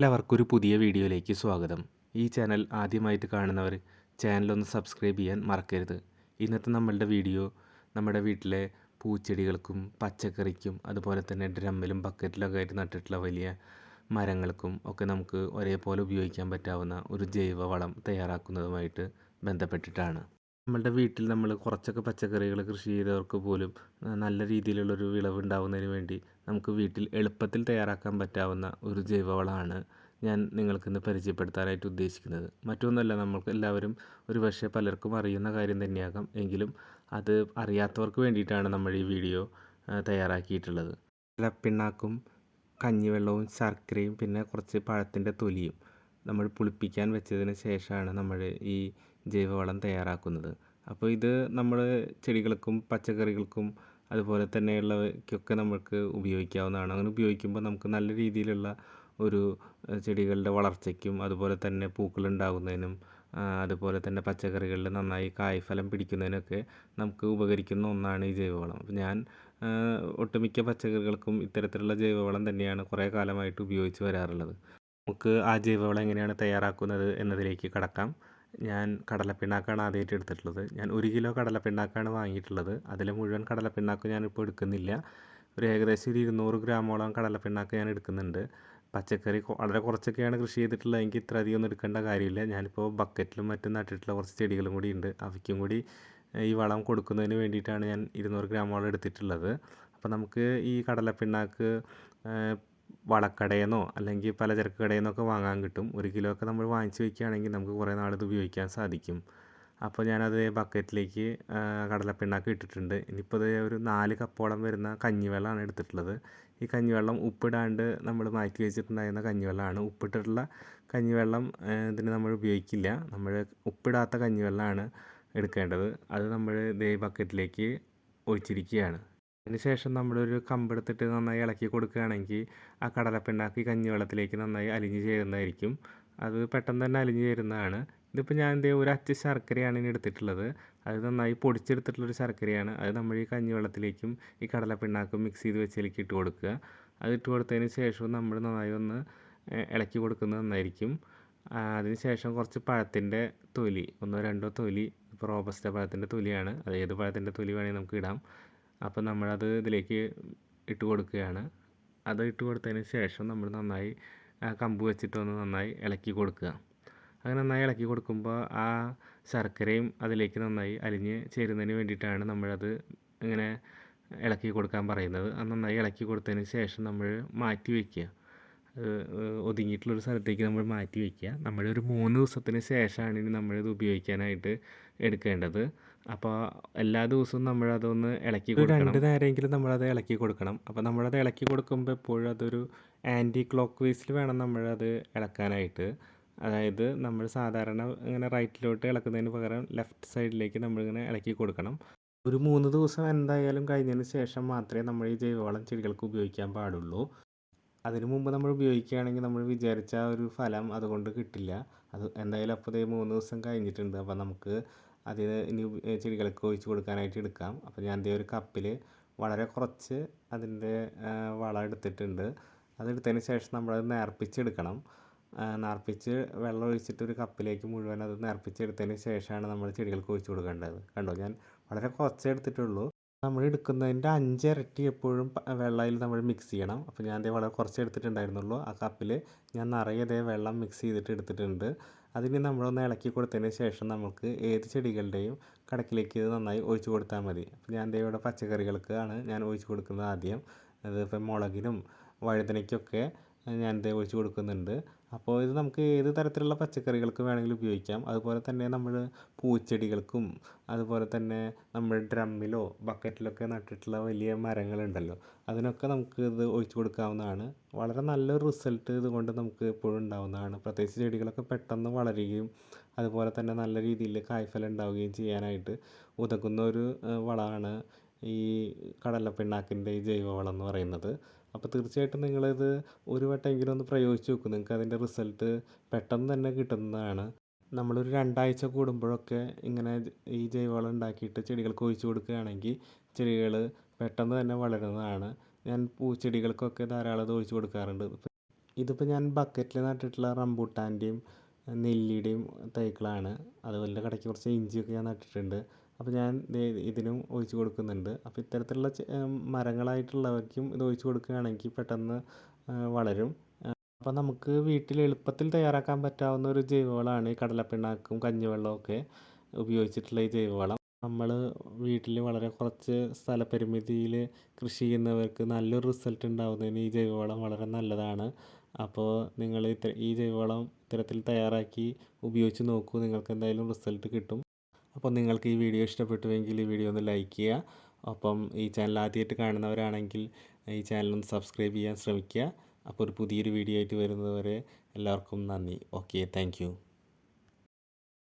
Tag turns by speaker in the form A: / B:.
A: എല്ലാവർക്കും ഒരു പുതിയ വീഡിയോയിലേക്ക് സ്വാഗതം. ഈ ചാനൽ ആദ്യമായിട്ട് കാണുന്നവർ ചാനലൊന്ന് സബ്സ്ക്രൈബ് ചെയ്യാൻ മറക്കരുത്. ഇന്നത്തെ നമ്മളുടെ വീഡിയോ നമ്മുടെ വീട്ടിലെ പൂച്ചെടികൾക്കും പച്ചക്കറിക്കും അതുപോലെ തന്നെ ഡ്രമ്മിലും ബക്കറ്റിലൊക്കെ ആയിട്ട് നട്ടിട്ടുള്ള വലിയ മരങ്ങൾക്കും ഒക്കെ നമുക്ക് ഒരേപോലെ ഉപയോഗിക്കാൻ പറ്റാവുന്ന ഒരു ജൈവവളം തയ്യാറാക്കുന്നതുമായിട്ട് ബന്ധപ്പെട്ടിട്ടാണ്. നമ്മളുടെ വീട്ടിൽ നമ്മൾ കുറച്ചൊക്കെ പച്ചക്കറികൾ കൃഷി ചെയ്തവർക്ക് പോലും നല്ല രീതിയിലുള്ളൊരു വിളവ് ഉണ്ടാവുന്നതിന് വേണ്ടി നമുക്ക് വീട്ടിൽ എളുപ്പത്തിൽ തയ്യാറാക്കാൻ പറ്റാവുന്ന ഒരു ജൈവവളമാണ് ഞാൻ നിങ്ങൾക്കിന്ന് പരിചയപ്പെടുത്താനായിട്ട് ഉദ്ദേശിക്കുന്നത്. മറ്റൊന്നുമല്ല, നമ്മൾക്ക് എല്ലാവരും ഒരു പക്ഷേ പലർക്കും അറിയുന്ന കാര്യം തന്നെയാകാം, എങ്കിലും അത് അറിയാത്തവർക്ക് വേണ്ടിയിട്ടാണ് നമ്മൾ ഈ വീഡിയോ തയ്യാറാക്കിയിട്ടുള്ളത്. പിണ്ണാക്കും കഞ്ഞിവെള്ളവും ശർക്കരയും പിന്നെ കുറച്ച് പഴത്തിൻ്റെ തൊലിയും നമ്മൾ പുളിപ്പിക്കാൻ വെച്ചതിന് ശേഷമാണ് നമ്മൾ ഈ ജൈവവളം തയ്യാറാക്കുന്നത്. അപ്പോൾ ഇത് നമ്മൾ ചെടികൾക്കും പച്ചക്കറികൾക്കും അതുപോലെ തന്നെയുള്ളവയ്ക്കൊക്കെ നമുക്ക് ഉപയോഗിക്കാവുന്നതാണ്. അങ്ങനെ ഉപയോഗിക്കുമ്പോൾ നമുക്ക് നല്ല രീതിയിലുള്ള ഒരു ചെടികളുടെ വളർച്ചയ്ക്കും അതുപോലെ തന്നെ പൂക്കളുണ്ടാകുന്നതിനും അതുപോലെ തന്നെ പച്ചക്കറികളിൽ നന്നായി കായ്ഫലം പിടിക്കുന്നതിനൊക്കെ നമുക്ക് ഉപകരിക്കുന്ന ഒന്നാണ് ഈ ജൈവവളം. അപ്പോൾ ഞാൻ ഒട്ടുമിക്ക പച്ചക്കറികൾക്കും ഇത്തരത്തിലുള്ള ജൈവവളം തന്നെയാണ് കുറേ കാലമായിട്ട് ഉപയോഗിച്ച് വരാറുള്ളത്. നമുക്ക് ആ ജൈവവളം എങ്ങനെയാണ് തയ്യാറാക്കുന്നത് എന്നതിലേക്ക് കടക്കാം. ഞാൻ കടലപ്പിണ്ണാക്കാണ് ആദ്യമായിട്ട് എടുത്തിട്ടുള്ളത്. ഞാൻ 1 കിലോ കടലപ്പിണ്ണാക്കാണ് വാങ്ങിയിട്ടുള്ളത്. അതിൽ മുഴുവൻ കടലപ്പിണ്ണാക്ക് ഞാനിപ്പോൾ എടുക്കുന്നില്ല. ഒരു ഏകദേശം ഒരു 200 ഗ്രാമോളം കടലപ്പിണ്ണാക്ക് ഞാൻ എടുക്കുന്നുണ്ട്. പച്ചക്കറി വളരെ കുറച്ചൊക്കെയാണ് കൃഷി ചെയ്തിട്ടുള്ളതെങ്കിൽ ഇത്ര അധികമൊന്നും എടുക്കേണ്ട കാര്യമില്ല. ഞാനിപ്പോൾ ബക്കറ്റിലും മറ്റും നട്ടിട്ടുള്ള കുറച്ച് ചെടികളും കൂടി ഉണ്ട്. അവയ്ക്കും കൂടി ഈ വളം കൊടുക്കുന്നതിന് വേണ്ടിയിട്ടാണ് ഞാൻ 200 ഗ്രാമോളം എടുത്തിട്ടുള്ളത്. അപ്പോൾ നമുക്ക് ഈ കടലപ്പിണ്ണാക്ക് വളക്കടയിൽ നിന്നോ അല്ലെങ്കിൽ പലചരക്ക് കടയിൽ നിന്നൊക്കെ വാങ്ങാൻ കിട്ടും. 1 കിലോ ഒക്കെ നമ്മൾ വാങ്ങിച്ച് വയ്ക്കുകയാണെങ്കിൽ നമുക്ക് കുറേ നാളിത് ഉപയോഗിക്കാൻ സാധിക്കും. അപ്പോൾ ഞാനത് ബക്കറ്റിലേക്ക് കടലപ്പിണ്ണാക്ക് ഇട്ടിട്ടുണ്ട്. ഇനിയിപ്പോൾ ഇത് ഒരു 4 കപ്പോളം വരുന്ന കഞ്ഞിവെള്ളമാണ് എടുത്തിട്ടുള്ളത്. ഈ കഞ്ഞിവെള്ളം ഉപ്പിടാണ്ട് നമ്മൾ മാറ്റി വെച്ചിട്ടുണ്ടായിരുന്ന കഞ്ഞിവെള്ളമാണ്. ഉപ്പിട്ടിട്ടുള്ള കഞ്ഞിവെള്ളം ഇതിന് നമ്മൾ ഉപയോഗിക്കില്ല. നമ്മൾ ഉപ്പിടാത്ത കഞ്ഞിവെള്ളമാണ് എടുക്കേണ്ടത്. അത് നമ്മൾ ദേ ബക്കറ്റിലേക്ക് ഒഴിച്ചിരിക്കുകയാണ്. അതിനുശേഷം നമ്മളൊരു കമ്പെടുത്തിട്ട് നന്നായി ഇളക്കി കൊടുക്കുകയാണെങ്കിൽ ആ കടലപ്പിണ്ണാക്ക് ഈ കഞ്ഞിവെള്ളത്തിലേക്ക് നന്നായി അലിഞ്ഞ് ചേരുന്നതായിരിക്കും. അത് പെട്ടെന്ന് തന്നെ അലിഞ്ഞ് ചേരുന്നതാണ്. ഇതിപ്പോൾ ഞാൻ ഒരു അച്ച് ശർക്കരയാണ് ഇനി എടുത്തിട്ടുള്ളത്. അത് നന്നായി പൊടിച്ചെടുത്തിട്ടുള്ളൊരു ശർക്കരയാണ്. അത് നമ്മൾ ഈ കഞ്ഞിവെള്ളത്തിലേക്കും ഈ കടലപ്പിണ്ണാക്കും മിക്സ് ചെയ്ത് വെച്ചതിലേക്ക് ഇട്ട് കൊടുക്കുക. അത് ഇട്ട് കൊടുത്തതിന് ശേഷം നമ്മൾ നന്നായി ഒന്ന് ഇളക്കി കൊടുക്കുന്നത് നന്നായിരിക്കും. അതിന് ശേഷം കുറച്ച് പഴത്തിൻ്റെ തൊലി, 1-2 തൊലി, ഇപ്പോൾ റോബസ്റ്റ പഴത്തിൻ്റെ തൊലിയാണ്, അത് ഏത് പഴത്തിൻ്റെ തൊലി വേണമെങ്കിൽ നമുക്ക് ഇടാം. അപ്പോൾ നമ്മളത് ഇതിലേക്ക് ഇട്ട് കൊടുക്കുകയാണ്. അത് ഇട്ട് കൊടുത്തതിന് ശേഷം നമ്മൾ നന്നായി കമ്പ് വെച്ചിട്ടൊന്ന് നന്നായി ഇളക്കി കൊടുക്കുക. അങ്ങനെ നന്നായി ഇളക്കി കൊടുക്കുമ്പോൾ ആ ശർക്കരയും അതിലേക്ക് നന്നായി അലിഞ്ഞ് ചേരുന്നതിന് വേണ്ടിയിട്ടാണ് നമ്മളത് ഇങ്ങനെ ഇളക്കി കൊടുക്കാൻ പറയുന്നത്. അത് നന്നായി ഇളക്കി കൊടുത്തതിന് ശേഷം നമ്മൾ മാറ്റി വയ്ക്കുക. ഒതുങ്ങിയിട്ടുള്ളൊരു സ്ഥലത്തേക്ക് നമ്മൾ മാറ്റി വയ്ക്കുക. നമ്മളൊരു 3 ദിവസത്തിന് ശേഷമാണ് ഇനി നമ്മളിത് ഉപയോഗിക്കാനായിട്ട് എടുക്കേണ്ടത്. അപ്പോൾ എല്ലാ ദിവസവും നമ്മളതൊന്ന് ഇളക്കി കൊടുക്കണം. 2 നേരമെങ്കിലും നമ്മളത് ഇളക്കി കൊടുക്കണം. അപ്പോൾ നമ്മളത് ഇളക്കി കൊടുക്കുമ്പോൾ എപ്പോഴും അതൊരു ആൻറ്റി ക്ലോക്ക് വൈസിൽ വേണം നമ്മളത് ഇളക്കാനായിട്ട്. അതായത് നമ്മൾ സാധാരണ ഇങ്ങനെ റൈറ്റിലോട്ട് ഇളക്കുന്നതിന് പകരം ലെഫ്റ്റ് സൈഡിലേക്ക് നമ്മളിങ്ങനെ ഇളക്കി കൊടുക്കണം. ഒരു 3 ദിവസം എന്തായാലും കഴിഞ്ഞതിന് ശേഷം മാത്രമേ നമ്മൾ ഈ ജൈവവളം ചെടികൾക്ക് ഉപയോഗിക്കാൻ പാടുള്ളൂ. അതിനു മുമ്പ് നമ്മൾ ഉപയോഗിക്കുകയാണെങ്കിൽ നമ്മൾ വിചാരിച്ച ഒരു ഫലം അതുകൊണ്ട് കിട്ടില്ല. അത് എന്തായാലും അപ്പോൾ 3 ദിവസം കഴിഞ്ഞിട്ടുണ്ട്. അപ്പോൾ നമുക്ക് അതിന് ഇനി ചെടികൾക്ക് ഒഴിച്ച് കൊടുക്കാനായിട്ട് എടുക്കാം. അപ്പോൾ ഞാൻ ഒരു കപ്പിൽ വളരെ കുറച്ച് അതിൻ്റെ വളം എടുത്തിട്ടുണ്ട്. അതെടുത്തതിന് ശേഷം നമ്മളത് നേർപ്പിച്ചെടുക്കണം. നേർപ്പിച്ച് വെള്ളം ഒഴിച്ചിട്ട് ഒരു കപ്പിലേക്ക് മുഴുവൻ അത് നേർപ്പിച്ചെടുത്തതിന് ശേഷമാണ് നമ്മൾ ചെടികൾക്ക് ഒഴിച്ച് കൊടുക്കേണ്ടത്. കണ്ടോ, ഞാൻ വളരെ കുറച്ചേ എടുത്തിട്ടുള്ളൂ. നമ്മൾ എടുക്കുന്നതിൻ്റെ 5 ഇരട്ടി എപ്പോഴും വെള്ളത്തിൽ നമ്മൾ മിക്സ് ചെയ്യണം. അപ്പോൾ ഞാൻ വളരെ കുറച്ച് എടുത്തിട്ടുണ്ടായിരുന്നുള്ളൂ. ആ കപ്പിൽ ഞാൻ നിറയെ വെള്ളം മിക്സ് ചെയ്തിട്ട് എടുത്തിട്ടുണ്ട്. അതിന് നമ്മളൊന്ന് ഇളക്കി കൊടുത്തതിന് ശേഷം നമുക്ക് ഏത് ചെടികളുടെയും കടക്കിലേക്ക് ഇത് നന്നായി ഒഴിച്ച് കൊടുത്താൽ മതി. അപ്പോൾ ഞാൻ ഇവിടെ പച്ചക്കറികൾക്കാണ് ഞാൻ ഒഴിച്ച് കൊടുക്കുന്നത് ആദ്യം. അതിപ്പോൾ മുളകിനും വഴുതനയ്ക്കൊക്കെ ഞാൻ ഒഴിച്ച് കൊടുക്കുന്നുണ്ട്. അപ്പോൾ ഇത് നമുക്ക് ഏത് തരത്തിലുള്ള പച്ചക്കറികൾക്ക് വേണമെങ്കിലും ഉപയോഗിക്കാം. അതുപോലെ തന്നെ നമ്മൾ പൂച്ചെടികൾക്കും അതുപോലെ തന്നെ നമ്മൾ ഡ്രമ്മിലോ ബക്കറ്റിലൊക്കെ നട്ടിട്ടുള്ള വലിയ മരങ്ങളുണ്ടല്ലോ, അതിനൊക്കെ നമുക്ക് ഇത് ഒഴിച്ച് കൊടുക്കാവുന്നതാണ്. വളരെ നല്ലൊരു റിസൾട്ട് ഇതുകൊണ്ട് നമുക്ക് എപ്പോഴും ഉണ്ടാവുന്നതാണ്. പ്രത്യേകിച്ച് ചെടികളൊക്കെ പെട്ടെന്ന് വളരുകയും അതുപോലെ തന്നെ നല്ല രീതിയിൽ കായ്ഫലം ഉണ്ടാവുകയും ചെയ്യാനായിട്ട് ഉതകുന്ന ഒരു വളമാണ് ഈ കടലപ്പിണ്ണാക്കിൻ്റെ ഈ ജൈവവളം എന്ന് പറയുന്നത്. അപ്പോൾ തീർച്ചയായിട്ടും നിങ്ങളിത് ഒരു വട്ടമെങ്കിലും ഒന്ന് പ്രയോഗിച്ച് നോക്കും. നിങ്ങൾക്ക് അതിൻ്റെ റിസൾട്ട് പെട്ടെന്ന് തന്നെ കിട്ടുന്നതാണ്. നമ്മളൊരു 2 ആഴ്ച കൂടുമ്പോഴൊക്കെ ഇങ്ങനെ ഈ ജൈവവളം ഉണ്ടാക്കിയിട്ട് ചെടികൾക്ക് ഒഴിച്ച് കൊടുക്കുകയാണെങ്കിൽ ചെടികൾ പെട്ടെന്ന് തന്നെ വളരുന്നതാണ്. ഞാൻ പൂച്ചെടികൾക്കൊക്കെ ധാരാളം ഇത് ഒഴിച്ച് കൊടുക്കാറുണ്ട്. ഇതിപ്പോൾ ഞാൻ ബക്കറ്റിൽ നട്ടിട്ടുള്ള റംബൂട്ടാൻ്റെയും നെല്ലിയുടെയും തൈകളാണ്. അതുപോലെ കടയ്ക്ക് കുറച്ച് ഇഞ്ചിയൊക്കെ ഞാൻ നട്ടിട്ടുണ്ട്. അപ്പോൾ ഞാൻ ഇതിനും ഒഴിച്ച് കൊടുക്കുന്നുണ്ട്. അപ്പോൾ ഇത്തരത്തിലുള്ള മരങ്ങളായിട്ടുള്ളവർക്കും ഇത് ഒഴിച്ച് കൊടുക്കുകയാണെങ്കിൽ പെട്ടെന്ന് വളരും. അപ്പോൾ നമുക്ക് വീട്ടിൽ എളുപ്പത്തിൽ തയ്യാറാക്കാൻ പറ്റാവുന്ന ഒരു ജൈവവളമാണ് ഈ കടലപ്പിണ്ണാക്കും കഞ്ഞിവെള്ളവും ഒക്കെ ഉപയോഗിച്ചിട്ടുള്ള ഈ ജൈവവളം. നമ്മൾ വീട്ടിൽ വളരെ കുറച്ച് സ്ഥലപരിമിതിയിൽ കൃഷി ചെയ്യുന്നവർക്ക് നല്ലൊരു റിസൾട്ട് ഉണ്ടാവുന്നതിന് ഈ ജൈവവളം വളരെ നല്ലതാണ്. അപ്പോൾ നിങ്ങൾ ഈ ജൈവവളം ഇത്തരത്തിൽ തയ്യാറാക്കി ഉപയോഗിച്ച് നോക്കൂ, നിങ്ങൾക്ക് എന്തായാലും റിസൾട്ട് കിട്ടും. അപ്പോൾ നിങ്ങൾക്ക് ഈ വീഡിയോ ഇഷ്ടപ്പെട്ടുവെങ്കിൽ ഈ വീഡിയോ ഒന്ന് ലൈക്ക് ചെയ്യുക. അപ്പം ഈ ചാനൽ ആദ്യമായിട്ട് കാണുന്നവരാണെങ്കിൽ ഈ ചാനൽ ഒന്ന് സബ്സ്ക്രൈബ് ചെയ്യാൻ ശ്രമിക്കുക. അപ്പോൾ ഒരു പുതിയൊരു വീഡിയോ ആയിട്ട് വരുന്നത് വരെ എല്ലാവർക്കും നന്ദി. Okay, thank you.